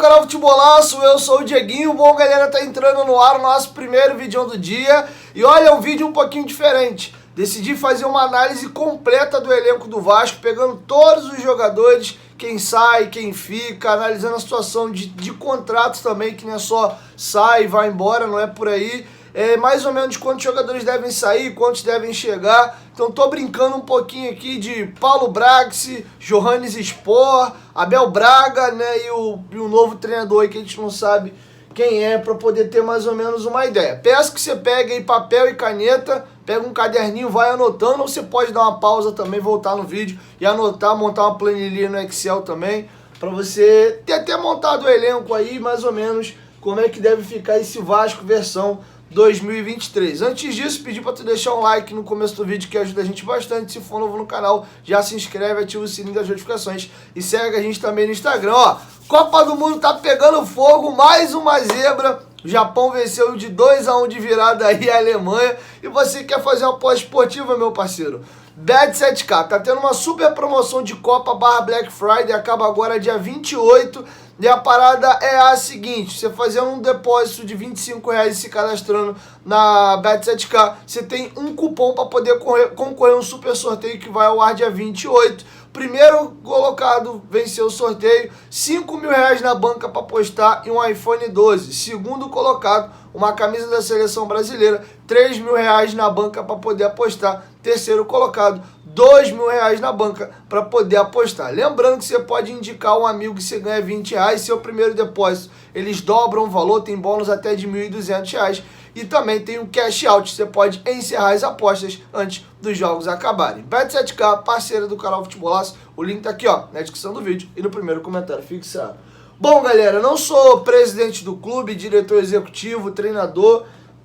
canal Futebolaço, eu sou o Dieguinho. Bom, galera, tá entrando no ar o nosso primeiro vídeo do dia. E olha, é um vídeo um pouquinho diferente. Decidi fazer uma análise completa do elenco do Vasco, pegando todos os jogadores, quem sai, quem fica, analisando a situação de contratos também, que não é só sai e vai embora, não é por aí. É mais ou menos quantos jogadores devem sair, quantos devem chegar. Então tô brincando um pouquinho aqui de Paulo Brax, Johannes Spor, Abel Braga, né, e o novo treinador aí que a gente não sabe quem é, para poder ter mais ou menos uma ideia. Peço que você pegue aí papel e caneta, pega um caderninho, vai anotando, ou você pode dar uma pausa também, voltar no vídeo e anotar, montar uma planilha no Excel também, para você ter até montado o elenco aí, mais ou menos, como é que deve ficar esse Vasco versão 2023. Antes disso, pedi para tu deixar um like no começo do vídeo, que ajuda a gente bastante. Se for novo no canal, já se inscreve, ativa o sininho das notificações e segue a gente também no Instagram. Ó, Copa do Mundo tá pegando fogo, mais uma zebra. O Japão venceu de 2-1 de virada aí a Alemanha. E você quer fazer uma aposta esportiva, meu parceiro? Bet7k, tá tendo uma super promoção de Copa /Black Friday, acaba agora dia 28. E a parada é a seguinte: você fazendo um depósito de R$25 e se cadastrando na Bet7k, você tem um cupom para poder concorrer a um super sorteio que vai ao ar dia 28. Primeiro colocado venceu o sorteio, R$5.000 na banca para apostar e um iPhone 12. Segundo colocado, uma camisa da seleção brasileira, R$3.000 na banca para poder apostar. Terceiro colocado, R$2.000 na banca para poder apostar. Lembrando que você pode indicar um amigo que você ganha R$20, seu primeiro depósito, eles dobram o valor, tem bônus até de R$1.200. E também tem um cash out, você pode encerrar as apostas antes dos jogos acabarem. Bet7k, parceira do canal Futebolaço, o link tá aqui ó, na descrição do vídeo e no primeiro comentário fixado. Bom, galera, não sou presidente do clube, diretor executivo, treinador,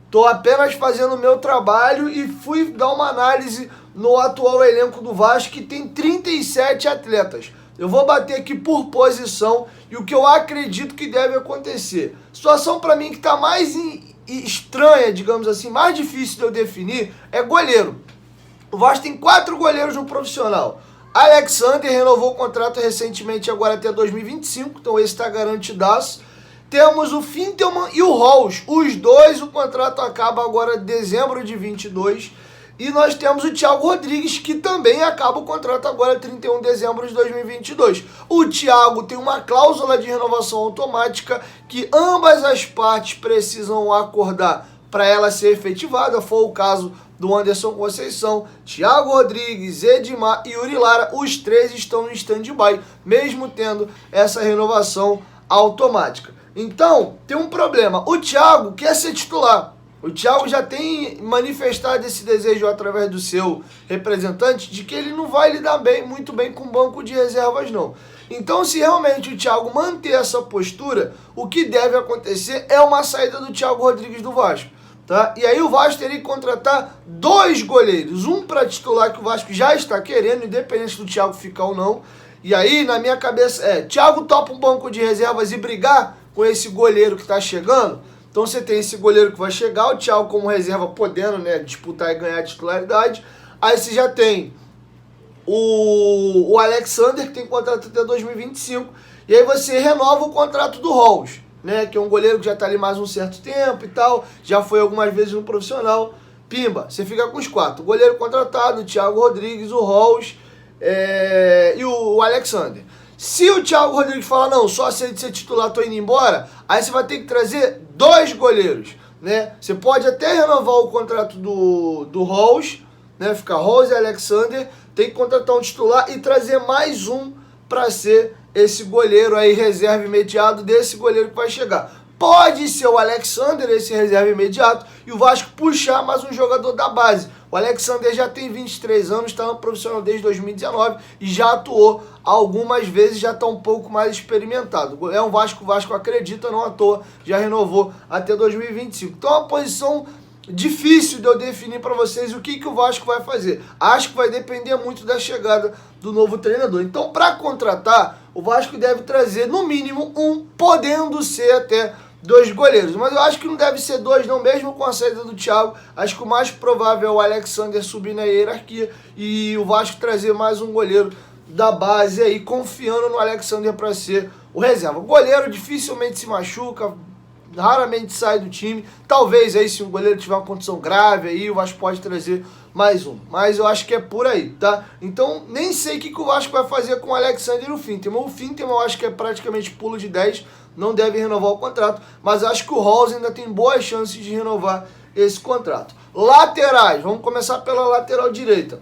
tô apenas fazendo o meu trabalho e fui dar uma análise no atual elenco do Vasco, que tem 37 atletas. Eu vou bater aqui por posição e o que eu acredito que deve acontecer. Situação para mim que tá mais estranha, digamos assim, mais difícil de eu definir, é goleiro. O Vasco tem 4 goleiros no profissional. Alexander renovou o contrato recentemente, agora até 2025, então esse está garantidaço. Temos o Fintelman e o Rolls, os dois, o contrato acaba agora em dezembro de 22. E nós temos o Thiago Rodrigues, que também acaba o contrato agora 31 de dezembro de 2022. O Thiago tem uma cláusula de renovação automática que ambas as partes precisam acordar para ela ser efetivada. Foi o caso do Anderson Conceição, Thiago Rodrigues, Edmar e Yuri Lara. Os três estão no stand-by, mesmo tendo essa renovação automática. Então, tem um problema. O Thiago quer ser titular. O Thiago já tem manifestado esse desejo através do seu representante de que ele não vai lidar muito bem com o banco de reservas, não. Então, se realmente o Thiago manter essa postura, o que deve acontecer é uma saída do Thiago Rodrigues do Vasco, tá? E aí o Vasco teria que contratar 2 goleiros, um para titular, que o Vasco já está querendo, independente do Thiago ficar ou não. E aí, na minha cabeça, Thiago topa um banco de reservas e brigar com esse goleiro que está chegando. Então você tem esse goleiro que vai chegar, o Thiago como reserva podendo, né, disputar e ganhar a titularidade. Aí você já tem o Alexander, que tem contrato até 2025. E aí você renova o contrato do Rolls, né, que é um goleiro que já está ali mais um certo tempo e tal. Já foi algumas vezes no profissional. Pimba, você fica com os 4. O goleiro contratado, o Thiago Rodrigues, o Rolls e o Alexander. Se o Thiago Rodrigues falar, não, só aceito ser titular, tô indo embora, aí você vai ter que trazer 2 goleiros, né? Você pode até renovar o contrato do Rolls, né? Ficar Rolls e Alexander, tem que contratar um titular e trazer mais um para ser esse goleiro aí, reserva imediato desse goleiro que vai chegar. Pode ser o Alexander, esse reserva imediato, e o Vasco puxar mais um jogador da base. O Alexander já tem 23 anos, está no profissional desde 2019 e já atuou algumas vezes, já está um pouco mais experimentado. É um Vasco, o Vasco acredita, não à toa, já renovou até 2025. Então é uma posição difícil de eu definir para vocês o que o Vasco vai fazer. Acho que vai depender muito da chegada do novo treinador. Então, para contratar, o Vasco deve trazer no mínimo um, podendo ser até 2 goleiros. Mas eu acho que não deve ser 2 não, mesmo com a saída do Thiago. Acho que o mais provável é o Alexander subir na hierarquia e o Vasco trazer mais um goleiro da base aí, confiando no Alexander para ser o reserva. O goleiro dificilmente se machuca, raramente sai do time. Talvez aí, se um goleiro tiver uma condição grave, aí o Vasco pode trazer mais um. Mas eu acho que é por aí, tá? Então, nem sei o que o Vasco vai fazer com o Alexander e o Fintelman. O Fintelman eu acho que é praticamente pulo de 10, não deve renovar o contrato, mas eu acho que o Halls ainda tem boas chances de renovar esse contrato. Laterais, vamos começar pela lateral direita.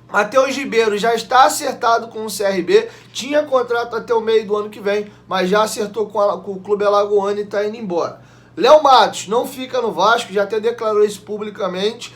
Matheus Ribeiro já está acertado com o CRB, tinha contrato até o meio do ano que vem, mas já acertou com o Clube Alagoano e está indo embora. Léo Matos não fica no Vasco, já até declarou isso publicamente,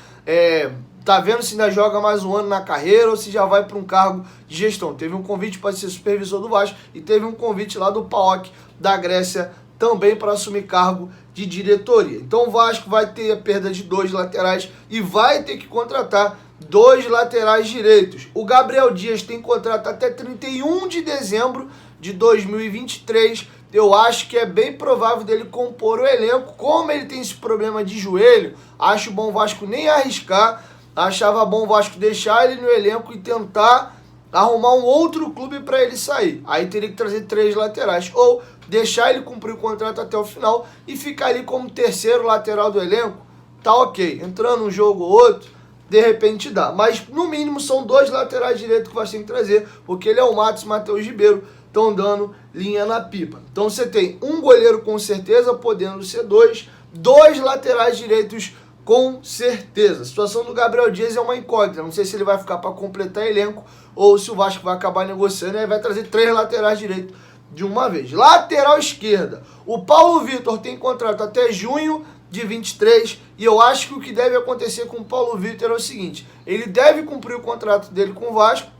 tá vendo se ainda joga mais um ano na carreira ou se já vai para um cargo de gestão. Teve um convite para ser supervisor do Vasco e teve um convite lá do PAOK da Grécia também para assumir cargo de diretoria. Então o Vasco vai ter a perda de 2 laterais e vai ter que contratar 2 laterais direitos. O Gabriel Dias tem contrato até 31 de dezembro de 2023. Eu acho que é bem provável dele compor o elenco. Como ele tem esse problema de joelho, acho bom o Vasco nem arriscar. Achava bom o Vasco deixar ele no elenco e tentar arrumar um outro clube para ele sair. Aí teria que trazer 3 laterais. Ou deixar ele cumprir o contrato até o final e ficar ali como terceiro lateral do elenco. Tá ok. Entrando um jogo ou outro, de repente dá. Mas no mínimo são 2 laterais direitos que o Vasco tem que trazer, porque ele é o Matos e Matheus Ribeiro estão dando linha na pipa. Então você tem um goleiro com certeza, podendo ser 2 laterais direitos com certeza. A situação do Gabriel Dias é uma incógnita. Não sei se ele vai ficar para completar elenco ou se o Vasco vai acabar negociando e vai trazer 3 laterais direitos de uma vez. Lateral esquerda. O Paulo Vitor tem contrato até junho de 23 e eu acho que o que deve acontecer com o Paulo Vitor é o seguinte: ele deve cumprir o contrato dele com o Vasco,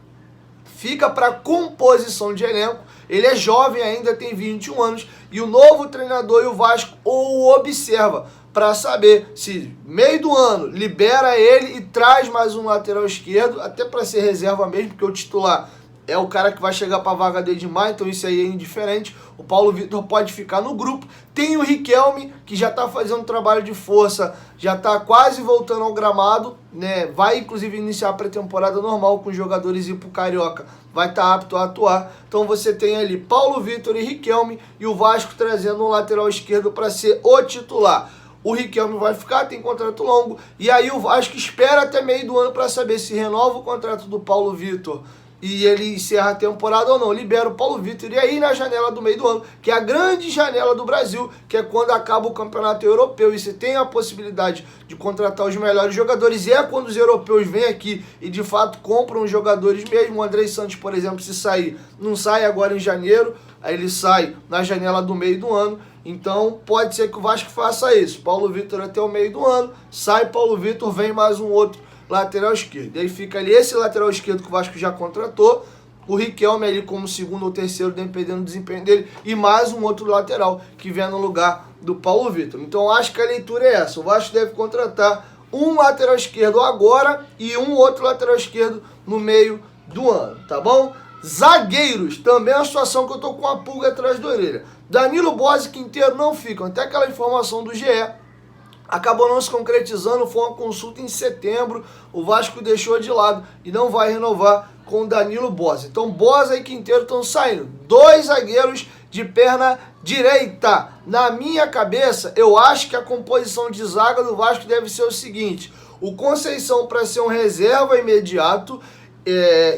fica para composição de elenco. Ele é jovem ainda, tem 21 anos e o novo treinador e o Vasco o observa para saber se meio do ano libera ele e traz mais um lateral esquerdo, até para ser reserva mesmo, porque o titular é o cara que vai chegar para a vaga dele de maio, então isso aí é indiferente. O Paulo Vitor pode ficar no grupo. Tem o Riquelme, que já está fazendo trabalho de força, já está quase voltando ao gramado, né? Vai inclusive iniciar a pré-temporada normal com os jogadores ir para o Carioca, vai estar apto a atuar. Então você tem ali Paulo Vitor e Riquelme e o Vasco trazendo um lateral esquerdo para ser o titular. O Riquelme vai ficar, tem contrato longo, e aí o Vasco espera até meio do ano para saber se renova o contrato do Paulo Vitor e ele encerra a temporada ou não, libera o Paulo Vitor, e aí na janela do meio do ano, que é a grande janela do Brasil, que é quando acaba o campeonato europeu, e você tem a possibilidade de contratar os melhores jogadores, e é quando os europeus vêm aqui e de fato compram os jogadores mesmo. O Andrei Santos, por exemplo, se sair, não sai agora em janeiro, aí ele sai na janela do meio do ano. Então pode ser que o Vasco faça isso, Paulo Vitor até o meio do ano, sai Paulo Vitor, vem mais um outro lateral esquerdo. E aí fica ali esse lateral esquerdo que o Vasco já contratou, o Riquelme ali como segundo ou terceiro, dependendo do desempenho dele, e mais um outro lateral que vem no lugar do Paulo Vitor. Então acho que a leitura é essa: o Vasco deve contratar um lateral esquerdo agora e um outro lateral esquerdo no meio do ano, tá bom? Zagueiros, também é uma situação que eu tô com uma pulga atrás da orelha. Danilo, Bosa e Quinteiro não ficam. Até aquela informação do GE acabou não se concretizando, foi uma consulta em setembro, o Vasco deixou de lado e não vai renovar com o Danilo, Bosa. Então Bosa e Quinteiro estão saindo. 2 zagueiros de perna direita. Na minha cabeça, eu acho que a composição de zaga do Vasco deve ser o seguinte: o Conceição para ser um reserva imediato,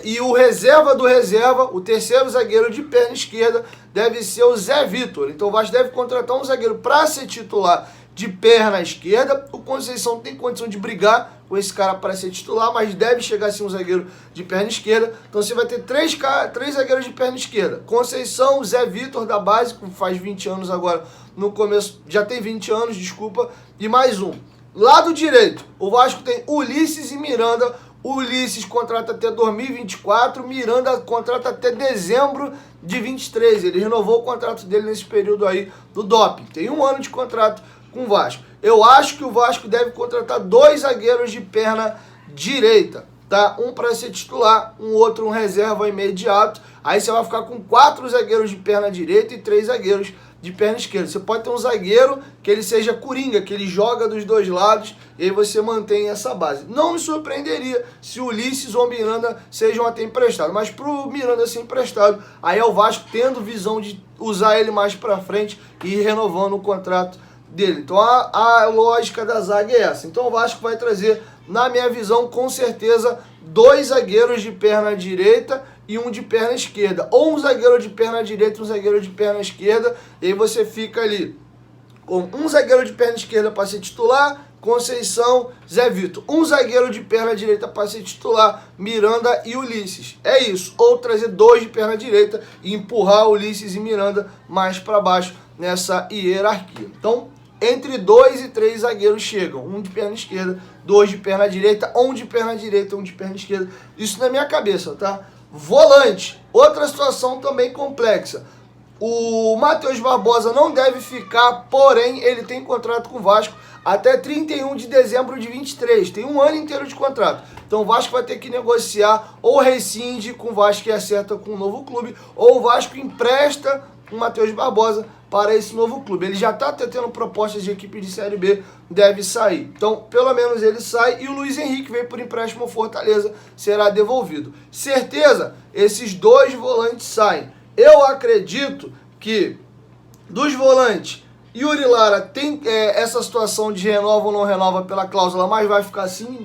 e o reserva do reserva, o terceiro zagueiro de perna esquerda, deve ser o Zé Vitor. Então o Vasco deve contratar um zagueiro para ser titular de perna esquerda. O Conceição tem condição de brigar com esse cara para ser titular, mas deve chegar a ser um zagueiro de perna esquerda. Então você vai ter 3 zagueiros de perna esquerda: Conceição, Zé Vitor da base, que faz 20 anos agora, no começo, já tem 20 anos, desculpa, e mais um. Lado direito, o Vasco tem Ulisses e Miranda. O Ulisses contrata até 2024, Miranda contrata até dezembro de 23. Ele renovou o contrato dele nesse período aí do doping. Tem 1 ano de contrato com o Vasco. Eu acho que o Vasco deve contratar 2 zagueiros de perna direita, tá? Um para ser titular, um reserva imediato. Aí você vai ficar com 4 zagueiros de perna direita e 3 zagueiros de perna esquerda. Você pode ter um zagueiro que ele seja coringa, que ele joga dos dois lados, e aí você mantém essa base. Não me surpreenderia se o Ulisses ou o Miranda sejam até emprestados, mas pro Miranda ser emprestado, aí é o Vasco tendo visão de usar ele mais pra frente e ir renovando o contrato dele. Então a lógica da zaga é essa. Então o Vasco vai trazer, na minha visão, com certeza, 2 zagueiros de perna direita e um de perna esquerda. Ou um zagueiro de perna direita e um zagueiro de perna esquerda. E aí você fica ali com um zagueiro de perna esquerda para ser titular, Conceição, Zé Vitor. Um zagueiro de perna direita para ser titular, Miranda e Ulisses. É isso. Ou trazer 2 de perna direita e empurrar Ulisses e Miranda mais para baixo nessa hierarquia. Então, entre 2 e 3 zagueiros chegam. Um de perna esquerda, 2 de perna direita, um de perna direita, um de perna esquerda. Isso na minha cabeça, tá? Volante. Outra situação também complexa. O Matheus Barbosa não deve ficar, porém, ele tem contrato com o Vasco até 31 de dezembro de 23. Tem um ano inteiro de contrato. Então o Vasco vai ter que negociar ou rescinde com o Vasco e acerta com um novo clube, ou o Vasco empresta o Matheus Barbosa para esse novo clube. Ele já está tendo propostas de equipe de Série B, deve sair. Então, pelo menos ele sai, e o Luiz Henrique veio por empréstimo ao Fortaleza, será devolvido. Certeza, esses 2 volantes saem. Eu acredito que dos volantes, Yuri Lara tem essa situação de renova ou não renova pela cláusula, mas vai ficar assim,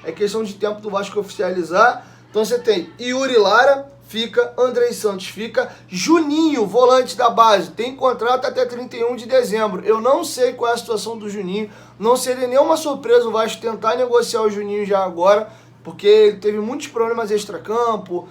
é questão de tempo do Vasco oficializar. Então você tem Yuri Lara, fica, Andrei Santos fica, Juninho, volante da base, tem contrato até 31 de dezembro. Eu não sei qual é a situação do Juninho, não seria nenhuma surpresa o Vasco tentar negociar o Juninho já agora, porque ele teve muitos problemas extracampo,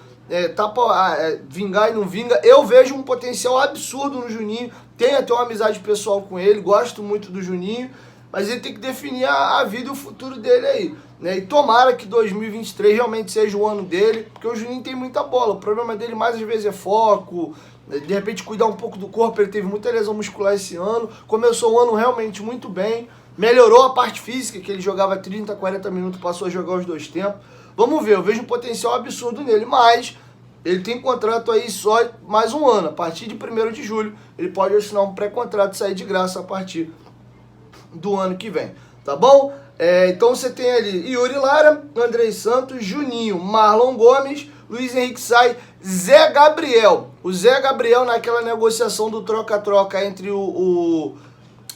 vingar e não vinga. Eu vejo um potencial absurdo no Juninho, tenho até uma amizade pessoal com ele, gosto muito do Juninho, mas ele tem que definir a vida e o futuro dele aí, né? E tomara que 2023 realmente seja o ano dele, porque o Juninho tem muita bola. O problema dele mais às vezes é foco, de repente cuidar um pouco do corpo. Ele teve muita lesão muscular esse ano, começou o ano realmente muito bem, melhorou a parte física, que ele jogava 30, 40 minutos, passou a jogar os 2 tempos. Vamos ver, eu vejo um potencial absurdo nele, mas ele tem contrato aí só mais um ano. A partir de 1º de julho, ele pode assinar um pré-contrato e sair de graça a partir do ano que vem, tá bom? Então você tem ali Yuri Lara, Andrei Santos, Juninho, Marlon Gomes, Luiz Henrique sai, Zé Gabriel. O Zé Gabriel, naquela negociação do troca-troca entre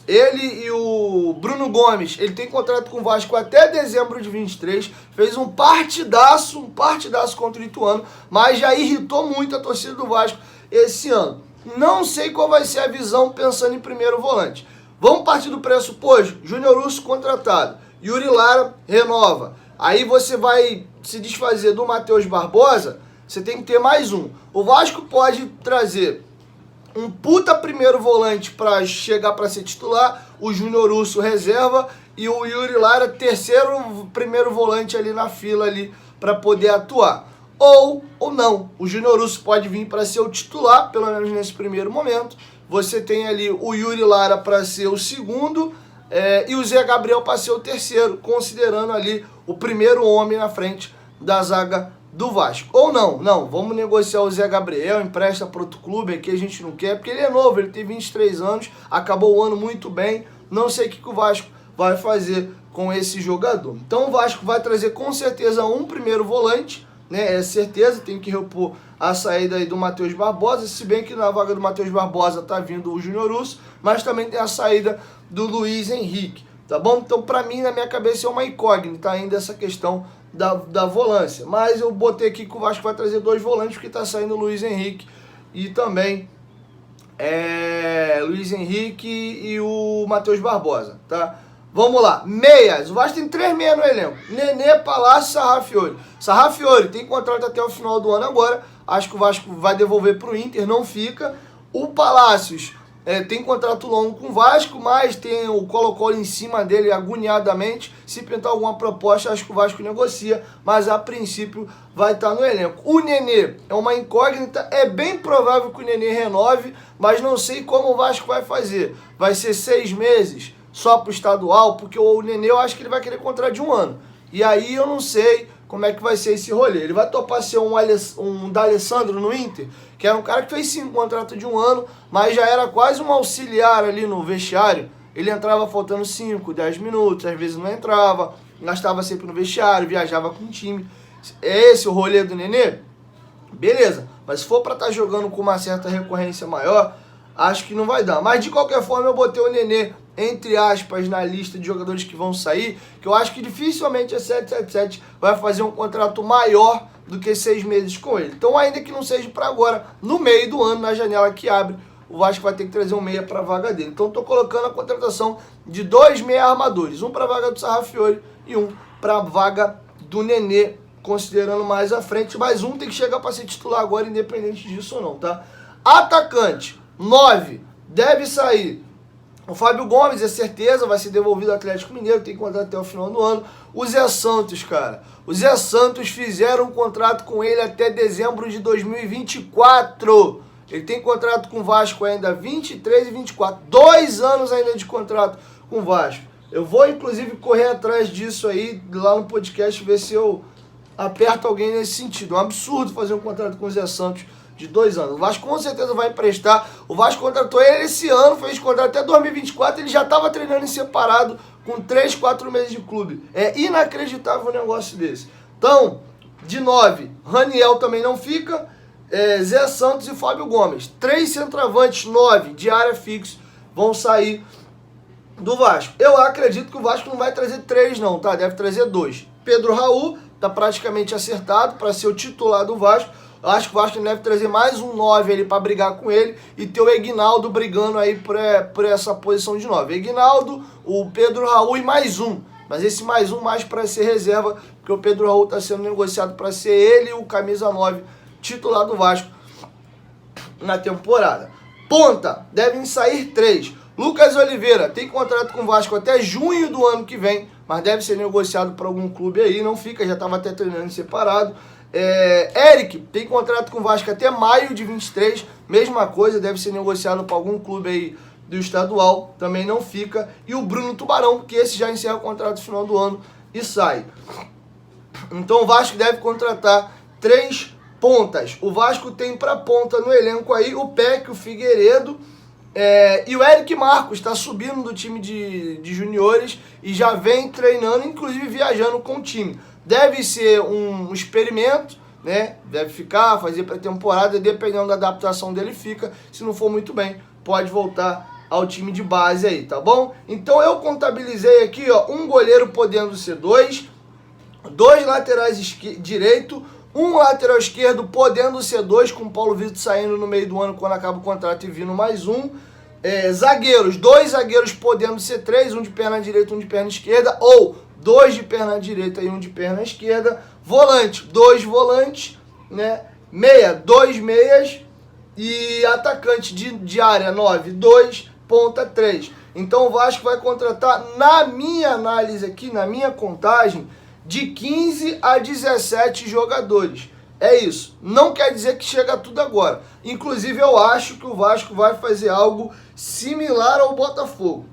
ele e o Bruno Gomes, ele tem contrato com o Vasco até dezembro de 23, fez um partidaço contra o Ituano, mas já irritou muito a torcida do Vasco esse ano. Não sei qual vai ser a visão pensando em primeiro volante. Vamos partir do pressuposto, Júnior Urso contratado, Yuri Lara renova. Aí você vai se desfazer do Matheus Barbosa, você tem que ter mais um. O Vasco pode trazer um puta primeiro volante para chegar para ser titular, o Júnior Urso reserva e o Yuri Lara primeiro volante ali na fila ali para poder atuar. Ou não, o Júnior Urso pode vir para ser o titular, pelo menos nesse primeiro momento. Você tem ali o Yuri Lara para ser o segundo e o Zé Gabriel para ser o terceiro, considerando ali o primeiro homem na frente da zaga do Vasco. Ou não, vamos negociar o Zé Gabriel, empresta para outro clube, aqui a gente não quer, porque ele é novo, ele tem 23 anos, acabou o ano muito bem, não sei o que o Vasco vai fazer com esse jogador. Então o Vasco vai trazer com certeza um primeiro volante, né? É certeza, tem que repor a saída aí do Matheus Barbosa, se bem que na vaga do Matheus Barbosa tá vindo o Júnior Urso, mas também tem a saída do Luiz Henrique, tá bom? Então para mim, na minha cabeça, é uma incógnita ainda essa questão da volância, mas eu botei aqui que o Vasco vai trazer 2 volantes, porque tá saindo o Luiz Henrique e também Luiz Henrique e o Matheus Barbosa, tá? Vamos lá, meias, o Vasco tem 3 meias no elenco, Nenê, Palácio e Sarrafiori. Sarrafiori tem contrato até o final do ano agora, acho que o Vasco vai devolver pro Inter, não fica. O Palácios tem contrato longo com o Vasco, mas tem o Colo-Colo em cima dele agoniadamente. Se pintar alguma proposta, acho que o Vasco negocia, mas a princípio vai estar no elenco. O Nenê é uma incógnita, é bem provável que o Nenê renove, mas não sei como o Vasco vai fazer. Vai ser 6 meses só para o estadual, porque o Nenê eu acho que ele vai querer contrato de 1 ano. E aí eu não sei como é que vai ser esse rolê. Ele vai topar ser um D'Alessandro no Inter, que era um cara que fez sim um contrato de 1 ano, mas já era quase um auxiliar ali no vestiário. Ele entrava faltando 5, 10 minutos, às vezes não entrava, gastava sempre no vestiário, viajava com o time. É esse o rolê do Nenê? Beleza, mas se for para estar jogando com uma certa recorrência maior, acho que não vai dar. Mas de qualquer forma eu botei o Nenê, entre aspas, na lista de jogadores que vão sair, que eu acho que dificilmente a 777 vai fazer um contrato maior do que 6 meses com ele. Então, ainda que não seja para agora, no meio do ano, na janela que abre, o Vasco vai ter que trazer um meia para a vaga dele. Então, estou colocando a contratação de 2 meia armadores, um para a vaga do Sarrafiori e um para a vaga do Nenê, considerando mais à frente, mas um tem que chegar para ser titular agora, independente disso ou não, tá? Atacante, 9, deve sair o Fábio Gomes, é certeza, vai ser devolvido ao Atlético Mineiro, tem contrato até o final do ano. O Zé Santos, cara, o Zé Santos fizeram um contrato com ele até dezembro de 2024. Ele tem contrato com o Vasco ainda 23 e 24, 2 anos ainda de contrato com o Vasco. Eu vou, inclusive, correr atrás disso aí, lá no podcast, ver se eu aperto alguém nesse sentido. É um absurdo fazer um contrato com o Zé Santos de 2 anos. O Vasco com certeza vai emprestar. O Vasco contratou ele esse ano, fez contrato até 2024, ele já estava treinando em separado com 3, 4 meses de clube. É inacreditável um negócio desse. Então, de 9, Raniel também não fica, Zé Santos e Fábio Gomes. 3 centroavantes, 9 de área fixa, vão sair do Vasco. Eu acredito que o Vasco não vai trazer 3 não, tá? Deve trazer 2. Pedro Raul tá praticamente acertado para ser o titular do Vasco. Eu acho que o Vasco deve trazer mais um 9 ali para brigar com ele e ter o Eguinaldo brigando aí por essa posição de 9. Eguinaldo, o Pedro Raul e mais um. Mas esse mais um mais para ser reserva, porque o Pedro Raul está sendo negociado para ser ele e o camisa 9 titular do Vasco na temporada. Ponta, devem sair 3. Lucas Oliveira tem contrato com o Vasco até junho do ano que vem, mas deve ser negociado para algum clube aí, não fica, já estava até treinando separado. Eric tem contrato com o Vasco até maio de 23, mesma coisa, deve ser negociado para algum clube aí do estadual, também não fica. E o Bruno Tubarão, que esse já encerra o contrato no final do ano e sai. Então o Vasco deve contratar 3 pontas. O Vasco tem para ponta no elenco aí o Peck, o Figueiredo, e o Eric Marcos está subindo do time de juniores e já vem treinando, inclusive viajando com o time. Deve ser um experimento, né? Deve ficar, fazer pré-temporada, dependendo da adaptação dele fica. Se não for muito bem, pode voltar ao time de base aí, tá bom? Então eu contabilizei aqui, ó, um goleiro podendo ser 2 laterais direito, um lateral esquerdo podendo ser 2, com o Paulo Vitor saindo no meio do ano quando acaba o contrato e vindo mais um. Zagueiros, 2 zagueiros podendo ser 3, um de perna direita, um de perna esquerda, ou 2 de perna direita e um de perna esquerda. Volante, 2 volantes, né? Meia, 2 meias. E atacante de área 9, 2, ponta 3. Então o Vasco vai contratar, na minha análise aqui, na minha contagem, de 15 a 17 jogadores. É isso. Não quer dizer que chega tudo agora. Inclusive eu acho que o Vasco vai fazer algo similar ao Botafogo.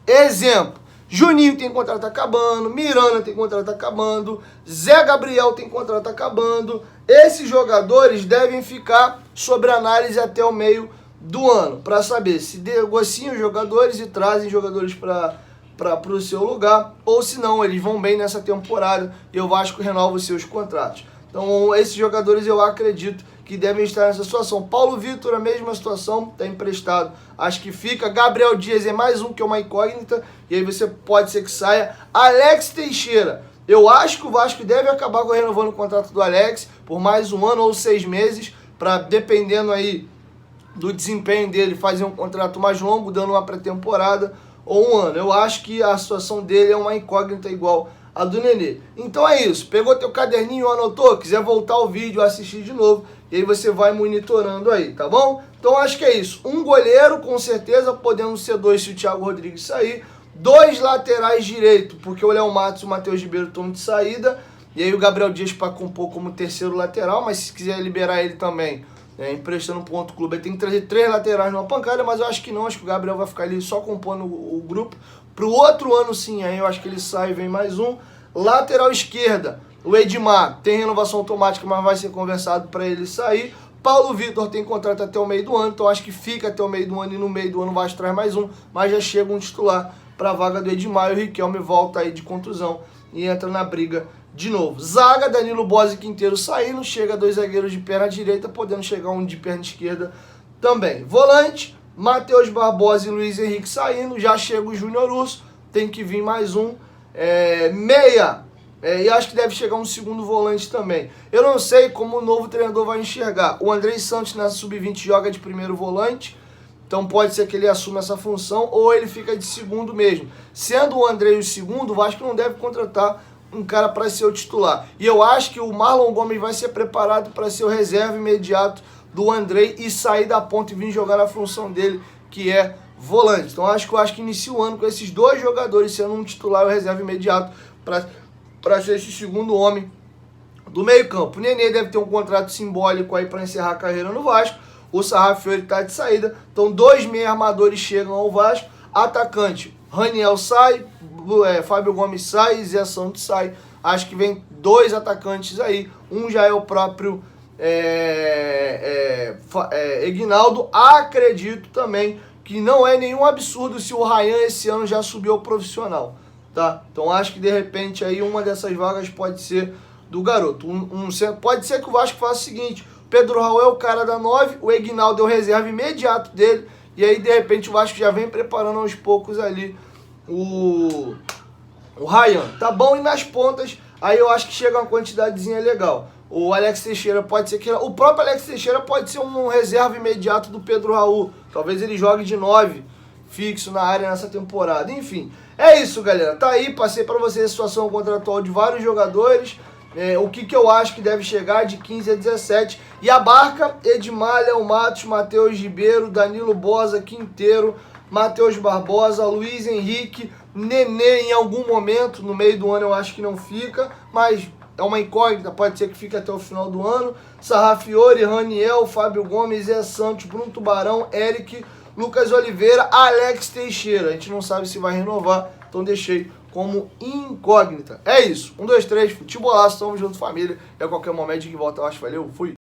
Exemplo. Juninho tem contrato acabando, Miranda tem contrato acabando, Zé Gabriel tem contrato acabando. Esses jogadores devem ficar sob análise até o meio do ano, para saber se negociam os jogadores e trazem jogadores para o seu lugar, ou se não, eles vão bem nessa temporada e o Vasco renova os seus contratos. Então, esses jogadores eu acredito que devem estar nessa situação. Paulo Vitor, a mesma situação, está emprestado, acho que fica. Gabriel Dias é mais um que é uma incógnita, e aí você pode ser que saia. Alex Teixeira, eu acho que o Vasco deve acabar renovando o contrato do Alex por mais um ano ou 6 meses, para, dependendo aí do desempenho dele, fazer um contrato mais longo, dando uma pré-temporada ou um ano. Eu acho que a situação dele é uma incógnita igual a do Nenê. Então é isso. Pegou teu caderninho, anotou? Quiser voltar o vídeo, assistir de novo, e aí você vai monitorando aí, tá bom? Então acho que é isso. Um goleiro, com certeza, podendo ser 2 se o Thiago Rodrigues sair. 2 laterais direito, porque o Léo Matos e o Matheus Ribeiro estão de saída. E aí o Gabriel Dias para compor como terceiro lateral, mas se quiser liberar ele também, emprestando para um outro clube, ele tem que trazer 3 laterais numa pancada, mas eu acho que não, acho que o Gabriel vai ficar ali só compondo o grupo. Pro outro ano sim, aí eu acho que ele sai e vem mais um. Lateral esquerda, O Edmar tem renovação automática, mas vai ser conversado para ele sair. Paulo Vitor tem contrato até o meio do ano, então acho que fica até o meio do ano e no meio do ano o Vasco traz mais um, mas já chega um titular para a vaga do Edmar e o Riquelme volta aí de contusão e entra na briga de novo. Zaga, Danilo Bosa e Quinteiro saindo, chega 2 zagueiros de perna direita, podendo chegar um de perna esquerda também. Volante, Matheus Barbosa e Luiz Henrique saindo, já chega o Júnior Urso, tem que vir mais um. Meia, e acho que deve chegar um segundo volante também. Eu não sei como o novo treinador vai enxergar. O Andrei Santos na Sub-20 joga de primeiro volante, então pode ser que ele assuma essa função ou ele fica de segundo mesmo. Sendo o Andrei o segundo, o Vasco não deve contratar um cara para ser o titular. E eu acho que o Marlon Gomes vai ser preparado para ser o reserva imediato do Andrei e sair da ponta e vir jogar na função dele, que é volante. Então acho que inicia o ano com esses dois jogadores sendo um titular e o reserva imediato para ser esse segundo homem do meio campo. O Nenê deve ter um contrato simbólico aí para encerrar a carreira no Vasco. O Sarrafiori está de saída. Então 2 meia armadores chegam ao Vasco. Atacante, Raniel sai, Fábio Gomes sai e Zé Santos sai. Acho que vem 2 atacantes aí. Um já é o próprio Eguinaldo. Acredito também que não é nenhum absurdo se o Ryan esse ano já subiu ao profissional, tá? Então acho que de repente aí uma dessas vagas pode ser do garoto. Pode ser que o Vasco faça o seguinte: o Pedro Raul é o cara da 9, o Eguinaldo é o reserva imediato dele, e aí de repente o Vasco já vem preparando aos poucos ali o Ryan, tá bom? E nas pontas, aí eu acho que chega uma quantidadezinha legal. O Alex Teixeira pode ser que... O próprio Alex Teixeira pode ser um reserva imediato do Pedro Raul. Talvez ele jogue de 9 fixo na área nessa temporada. Enfim, é isso, galera. Tá aí, passei para vocês a situação contratual de vários jogadores. O que eu acho que deve chegar de 15 a 17. E a barca, Edmar, Léo Matos, Matheus Ribeiro, Danilo Bosa, Quinteiro, Matheus Barbosa, Luiz Henrique, Nenê em algum momento. No meio do ano eu acho que não fica, mas... é uma incógnita, pode ser que fique até o final do ano. Sarrafiori, Raniel, Fábio Gomes, Zé Santos, Bruno Tubarão, Eric, Lucas Oliveira, Alex Teixeira. A gente não sabe se vai renovar, então deixei como incógnita. É isso. 1, 2, 3, futebolaço, tamo junto, família. E a qualquer momento que volta, eu acho. Valeu, fui.